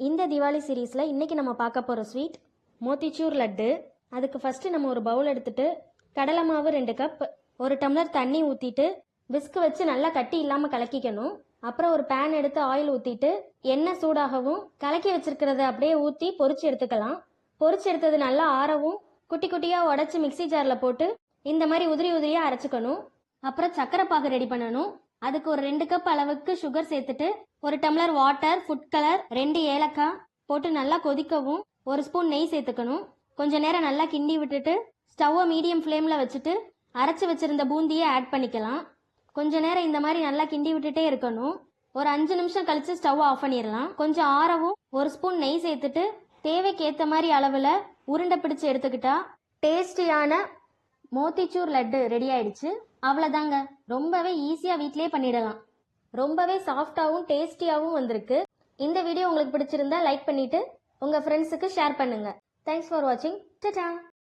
இந்த தீபாவளி சீரீஸில் இன்றைக்கி நம்ம பார்க்க போகிற ஸ்வீட் மோத்திச்சூர் லட்டு. அதுக்கு ஃபஸ்ட்டு நம்ம ஒரு பவுல் எடுத்துட்டு கடலை மாவு 2 கப், 1 டம்ளர் தண்ணி ஊற்றிட்டு விஸ்க் வச்சு நல்லா கட்டி இல்லாமல் கலக்கிக்கணும். அப்புறம் ஒரு பேன் எடுத்து ஆயில் ஊற்றிட்டு எண்ணெய் சூடாகவும் கலக்கி வச்சிருக்கிறத அப்படியே ஊற்றி பொரிச்சு எடுத்துக்கலாம். பொரிச்சு எடுத்தது நல்லா ஆறவும் குட்டி குட்டியாக உடச்சி மிக்சி ஜாரில் போட்டு இந்த மாதிரி உதிரி உதிரியாக அரைச்சிக்கணும். அப்புறம் சக்கரை பாகு ரெடி பண்ணணும். அதுக்கு ஒரு 2 கப் அளவுக்கு சுகர் சேர்த்துட்டு 1 டம்ளர் வாட்டர், ஃபுட் கலர், 2 ஏலக்காய் போட்டு நல்லா கொதிக்கவும் 1 ஸ்பூன் நெய் சேர்த்துக்கணும். கொஞ்ச நேரம் நல்லா கிண்டி விட்டுட்டு ஸ்டவ்வை மீடியம் ஃப்ளேமில் வச்சுட்டு அரைச்சி வச்சிருந்த பூந்தியை ஆட் பண்ணிக்கலாம். கொஞ்ச நேரம் இந்த மாதிரி நல்லா கிண்டி விட்டுட்டே இருக்கணும். ஒரு 5 நிமிஷம் கழிச்சு ஸ்டவ் ஆஃப் பண்ணிடலாம். கொஞ்சம் ஆறவும் 1 ஸ்பூன் நெய் சேர்த்துட்டு தேவைக்கு ஏற்ற மாதிரி அளவில் உருண்டை பிடிச்சு எடுத்துக்கிட்டா டேஸ்டியான மோத்திச்சூர் லட்டு ரெடி ஆயிடுச்சு. அவ்வளோதாங்க, ரொம்பவே ஈஸியாக வீட்டிலே பண்ணிடலாம். ரொம்பவே சாஃப்டாகவும் டேஸ்டியாகவும் வந்திருக்கு. இந்த வீடியோ உங்களுக்கு பிடிச்சிருந்தா லைக் பண்ணிவிட்டு உங்கள் ஃப்ரெண்ட்ஸுக்கு ஷேர் பண்ணுங்கள். தேங்க்ஸ் ஃபார் வாட்சிங். டடா.